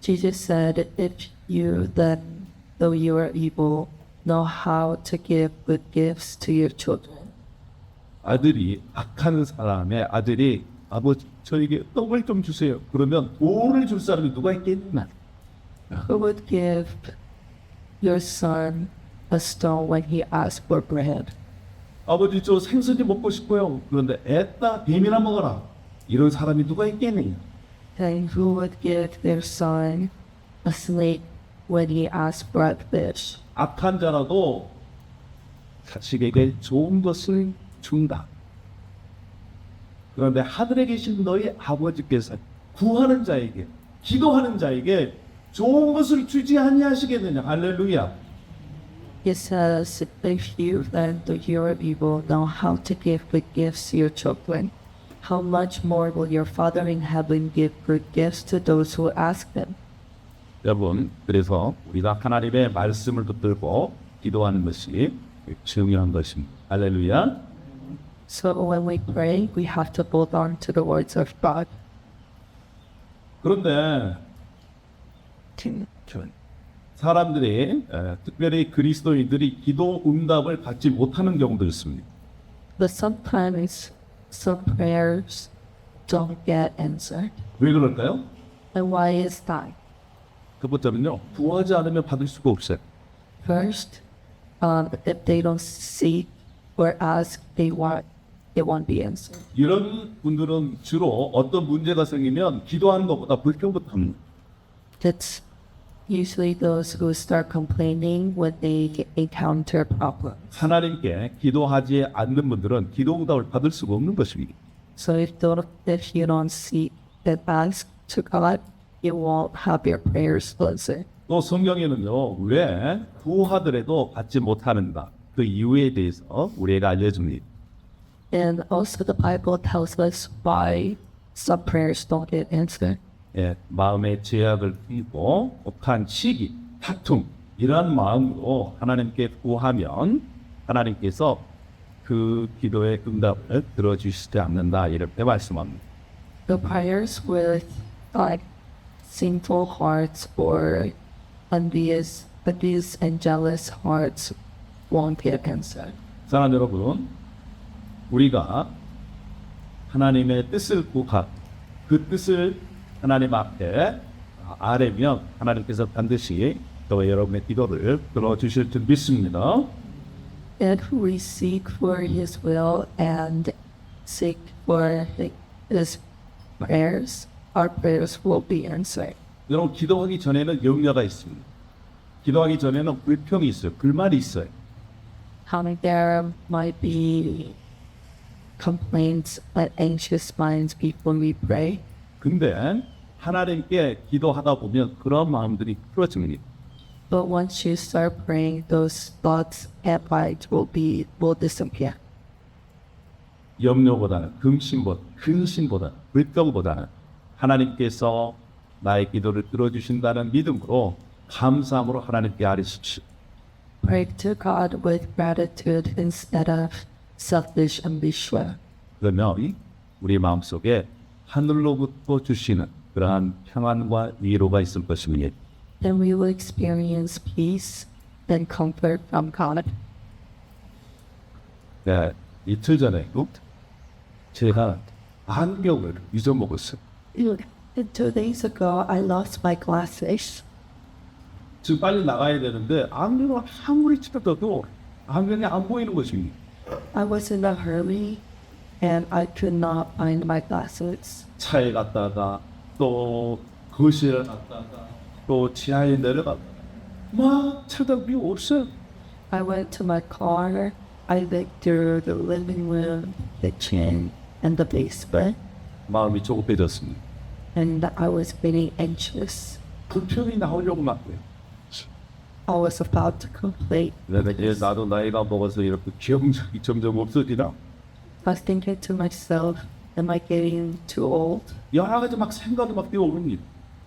Jesus said, if you then, though you are evil, know how to give good gifts to your children. 아들이 악한 사람의 아들이 아버지 저에게 떡을 좀 주세요. 그러면 돈을 줄 사람이 누가 있겠나? Who would give your son a stone when he asks for bread? 아버지 저 생선이 먹고 싶어요. 그런데 애따 뱀이나 먹어라. 이런 사람이 누가 있겠느냐? And who would give their son a snake when he asks for a fish? 악한 자라도 자식에게 좋은 것을 준다. 그런데 하늘에 계신 너희 아버지께서 구하는 자에게 기도하는 자에게 좋은 것을 주지 아니하시겠느냐. 할렐루야. He says, if you then, though you are evil, know how to give good gifts to your children, how much more will your Father in heaven give good gifts to those who ask them? 여러분 그래서 우리가 하나님의 말씀을 붙들고 기도하는 것이 중요한 것입니다. 할렐루야. So when we pray, we have to hold on to the words of God. 그런데 사람들이 특별히 그리스도인들이 기도 응답을 받지 못하는 경우도 있습니다. But sometimes some prayers don't get answered. 왜 그럴까요? And why is that? 첫 번째는요, 구하지 않으면 받을 수가 없어요. First, if they don't seek or ask, it won't be answered. 이런 분들은 주로 어떤 문제가 생기면 기도하는 것보다 불평부터 합니다. That's usually those who start complaining when they encounter problems. 하나님께 기도하지 않는 분들은 기도 응답을 받을 수가 없는 것입니다. So if you don't seek and ask to God, you won't have your prayers answered. 또 성경에는요, 왜 구하더라도 받지 못하는가 그 이유에 대해서 우리에게 알려줍니다. And also the Bible tells us why some prayers don't get answered. 예, 마음의 제약을 띠고 혹한 시기, 다툼 이러한 마음으로 하나님께 구하면 하나님께서 그 기도의 응답을 들어주시지 않는다 이렇게 말씀합니다. The prayers with like sinful hearts or envious and jealous hearts won't get answered. 사랑하는 여러분, 우리가 하나님의 뜻을 구하 그 뜻을 하나님 앞에 아뢰면 하나님께서 반드시 또 여러분의 기도를 들어주실 줄 믿습니다. And we seek for His will and seek for His prayers, our prayers will be answered. 여러분 기도하기 전에는 염려가 있습니다. 기도하기 전에는 불평이 있어요. 불만이 있어요. There might be complaints and anxious minds before we pray. 근데 하나님께 기도하다 보면 그런 마음들이 풀어집니다. But once you start praying, those thoughts and minds will disappear. 염려보다는 근심보다는 불평보다는 하나님께서 나의 기도를 들어주신다는 믿음으로 감사함으로 하나님께 아뢰십시오. Pray to God with gratitude instead of selfish ambition. 그러면 우리 마음속에 하늘로부터 주시는 그러한 평안과 위로가 있을 것입니다. Then we will experience peace and comfort from God. 네, 이틀 전에 제가 안경을 잊어먹었어요. 2 days ago, I lost my glasses. 지금 빨리 나가야 되는데 안경을 아무리 찾아도 안경이 안 보이는 것입니다. I was in a hurry and I could not find my glasses. 차에 갔다가 또 거실에 갔다가 또 지하에 내려갔다가 막 찾아보니 없어요. I went to my car. I looked through the living room, the kitchen, and the basement, 마음이 조급해졌습니다. and I was feeling anxious. 불평이 나오려고 막 그래요. I was about to complain. 이제 나도 나이가 먹어서 이렇게 기억력이 점점 없어지나? I was thinking to myself, am I getting too old? 여러 가지 막 생각이 막 뛰어오릅니다.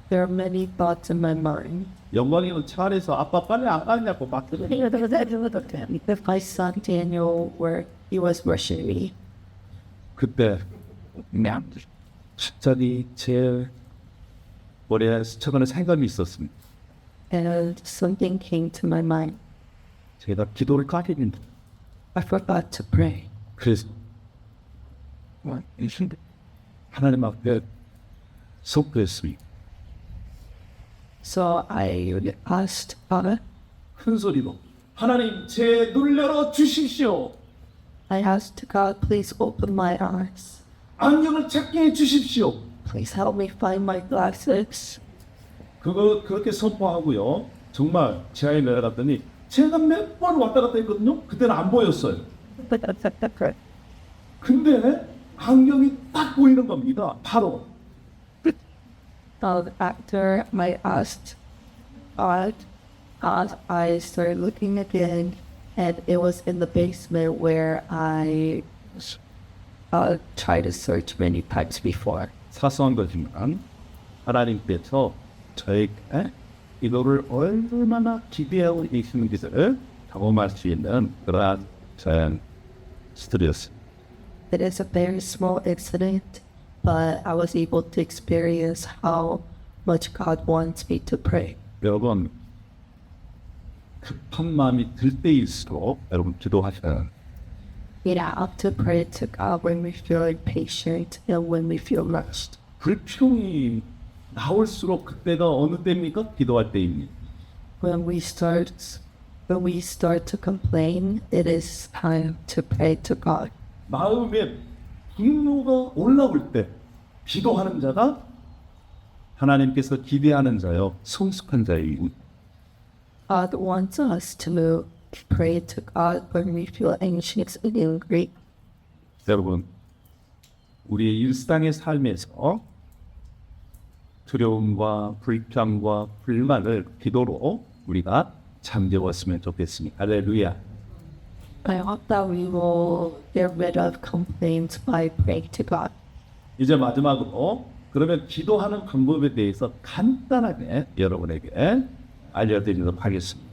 There are many thoughts in my mind. 영광이는 차 안에서 아빠 빨리 안 가냐고 막 그래요. If my son Daniel he was rushing me. 그때 갑자기 제 머리에 스쳐가는 생각이 있었습니다. And something came to my mind. 제가 기도를 까먹는다. I forgot to pray. 그래서 하나님 앞에 속도했습니다. So I asked God. 큰 소리로 하나님 제 눈을 열어 주십시오. I asked God, please open my eyes. 안경을 찾게 해 주십시오. Please help me find my glasses. 그렇게 선포하고요. 정말 지하에 내려갔더니 제가 몇 번 왔다 갔다 했거든요. 그때는 안 보였어요. 근데 안경이 딱 보이는 겁니다. 바로. After I asked God, I started looking again, and it was in the basement where I tried to search many times before. 사소한 거지만 하나님께서 저에게 이거를 얼마나 기대하고 계시는지를 경험할 수 있는 그러한 스토리였습니다. It is a very small incident, but I was able to experience how much God wants me to pray. 여러분 급한 마음이 들 때일수록 여러분 기도하셔야 We have to pray to God when we feel impatient and when we feel rushed. 불평이 나올수록 그때가 어느 때입니까? 기도할 때입니다. When we start to complain, it is time to pray to God. 마음에 분노가 올라올 때 기도하는 자가 하나님께서 기대하는 자요 성숙한 자이고 God wants us to pray to God when we feel anxious and angry. 여러분 우리의 일상의 삶에서 두려움과 불평과 불만을 기도로 우리가 잠재웠으면 좋겠습니다. 할렐루야. I hope that we will get rid of complaints by praying to God. 이제 마지막으로 그러면 기도하는 방법에 대해서 간단하게 여러분에게 알려드리도록 하겠습니다.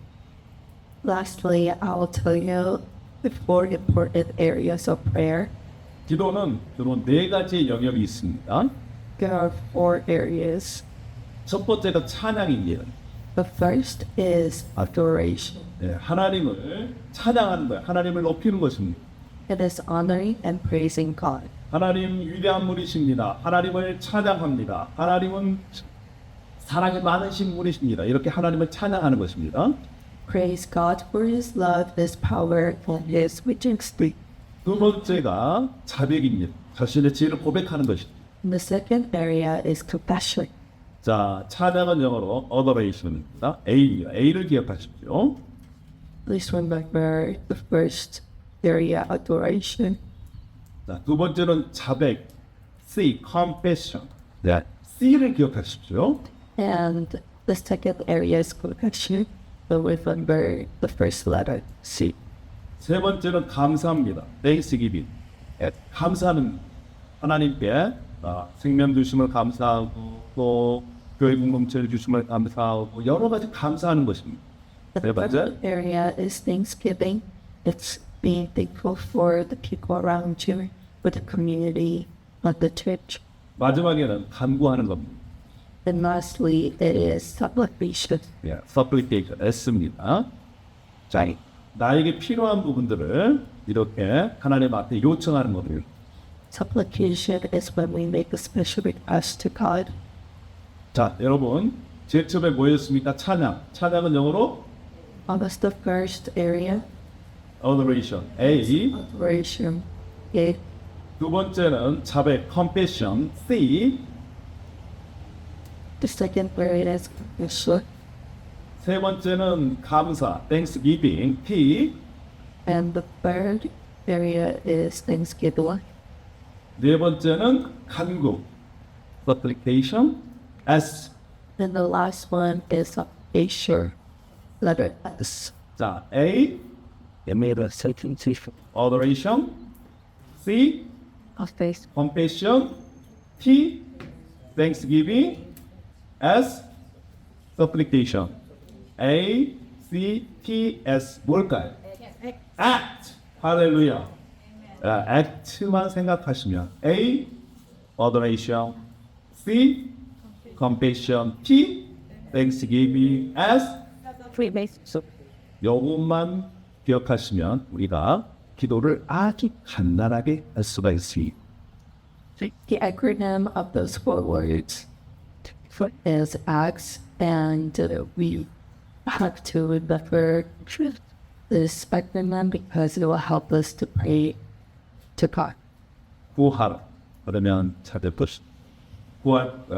Lastly, I'll tell you the 4 important areas of prayer. 기도는 주로 4가지 영역이 있습니다. There are 4 areas. 첫 번째가 찬양입니다. The first is adoration. 네, 하나님을 찬양하는 거예요. 하나님을 높이는 것입니다. It is honoring and praising God. 하나님 위대한 분이십니다. 하나님을 찬양합니다. 하나님은 사랑이 많으신 분이십니다. 이렇게 하나님을 찬양하는 것입니다. Praise God for His love, His power, and His majesty. 두 번째가 자백입니다. 자신의 죄를 고백하는 것입니다. And the second area is confession. 자, 찬양은 영어로 adoration입니다. A입니다. A를 기억하십시오. Please remember the first area, adoration. 자, 두 번째는 자백, C, confession. 네, C를 기억하십시오. And the second area is confession. So remember the first letter, C. 세 번째는 감사합니다. Thanksgiving. 네, 감사는 하나님께 생명 주심을 감사하고 또 교회 공동체를 주심을 감사하고 여러 가지 감사하는 것입니다. The 네 번째, third area is thanksgiving. It's being thankful for the people around you, for the community, not the church. 마지막에는 간구하는 겁니다. And lastly, it is supplication. 예, supplication, S입니다. 자, 나에게 필요한 부분들을 이렇게 하나님 앞에 요청하는 겁니다. Supplication is when we make a special request to God. 자, 여러분, 제일 처음에 뭐였습니까? 찬양. 찬양은 영어로 What was the first area? adoration, A. Adoration. A. 두 번째는 자백, confession, C. The second area is confession. 세 번째는 감사, thanksgiving, T. And the third area is thanksgiving. 네 번째는 간구, supplication, S. And the last one is supplication. Letter S. 자, A, adoration, C, Of faith. confession, T, thanksgiving, S, supplication. A, C, T, S 뭘까요? Act. 할렐루야. act만 생각하시면 A, adoration, C, confession, T, thanksgiving, S, 요것만 기억하시면 우리가 기도를 아주 간단하게 할 수가 있습니다. The acronym of those 4 words is ACTS, and we have to remember this acronym because it will help us to pray to God. 구하라. 그러면 찾을 것이.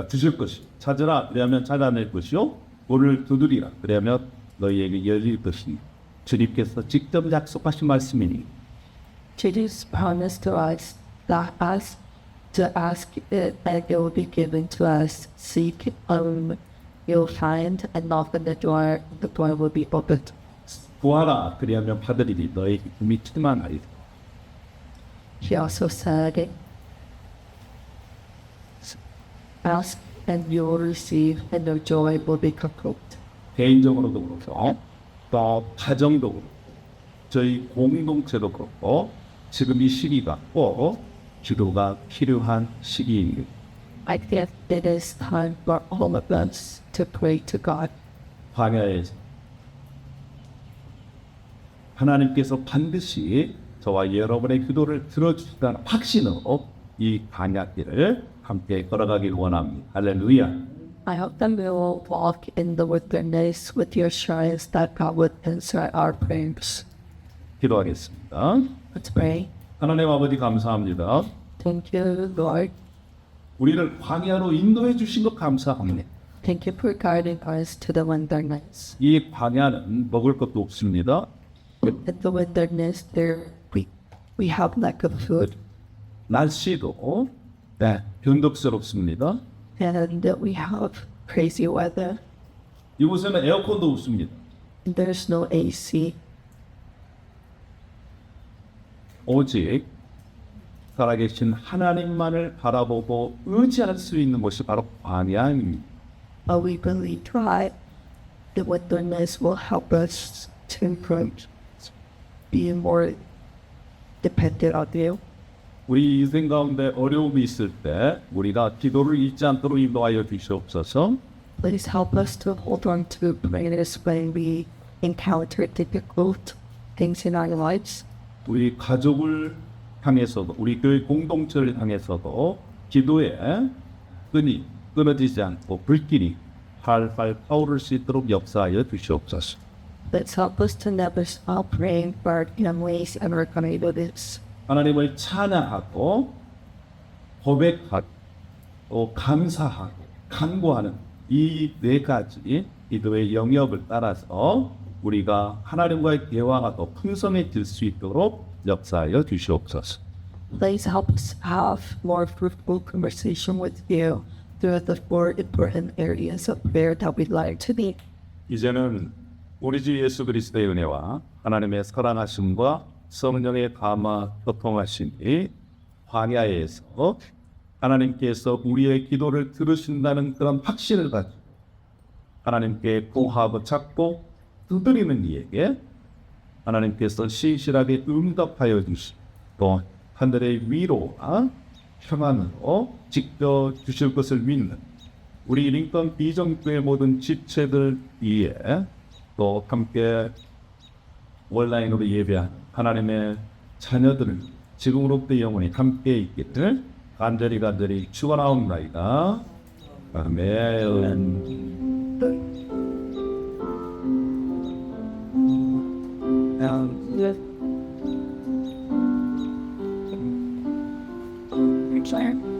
드실 것이. 찾으라. 그러면 찾아낼 것이요. 문을 두드리라. 그러면 너희에게 열릴 것이니. 주님께서 직접 약속하신 말씀이니. Jesus promised to us that us to ask it and it will be given to us. Seek, you'll find, and knock on the door will be opened. 구하라. 그리하면 받으리니 너희 기쁨이 충만하리라. He also said, ask and you will receive, and your joy will be complete. 개인적으로도 그렇고 또 가정도 그렇고 저희 공동체도 그렇고 지금 이 시기가 꼭 기도가 필요한 시기입니다. I think it is time for all of us to pray to God. 광야에서 하나님께서 반드시 저와 여러분의 기도를 들어주시다는 확신으로 이 광야길을 함께 걸어가길 원합니다. 할렐루야. I hope that we will walk in the wilderness with your assurance that God would answer our prayers. 기도하겠습니다. Let's pray. 하나님 아버지 감사합니다. Thank you, Lord. 우리를 광야로 인도해 주신 것 감사합니다. Thank you for guiding us to the wilderness. 이 광야는 먹을 것도 없습니다. In the wilderness, we have lack of food, 날씨도 변덕스럽습니다. and we have crazy weather. 이곳에는 에어컨도 없습니다. And there's no AC. 오직 살아계신 하나님만을 바라보고 의지할 수 있는 것이 바로 광야입니다. But we believe try the wilderness will help us to improve, be more dependent on you. 우리 인생 가운데 어려움이 있을 때 우리가 기도를 잊지 않도록 인도하여 주시옵소서. Please help us to hold on to prayers when we encounter difficult things in our lives. 우리 가족을 향해서도 우리 교회 공동체를 향해서도 기도에 끈이 끊어지지 않고 불길이 활활 타오를 수 있도록 역사하여 주시옵소서. Let's help us to never stop praying for our families and our communities. 하나님을 찬양하고 고백하고 또 감사하고 간구하는 이 네 가지 기도의 영역을 따라서 우리가 하나님과의 대화가 더 풍성해질 수 있도록 역사하여 주시옵소서. Please help us have more fruitful conversation with you through the four important areas of prayer that we'd like to be. 이제는 우리 주 예수 그리스도의 은혜와 하나님의 사랑하심과 성령의 감화 교통하심이 광야에서 하나님께서 우리의 기도를 들으신다는 그런 확신을 가지고 하나님께 구하고 찾고 두드리는 이에게 하나님께서 신실하게 응답하여 주시고 또 하늘의 위로와 평안으로 직접 주실 것을 믿는 우리 링컨 비전교회 모든 지체들 위에 또 함께 온라인으로 예배한 하나님의 자녀들을 지금으로부터 영원히 함께 있기를 간절히 축원하옵나이다. 아멘. Sorry.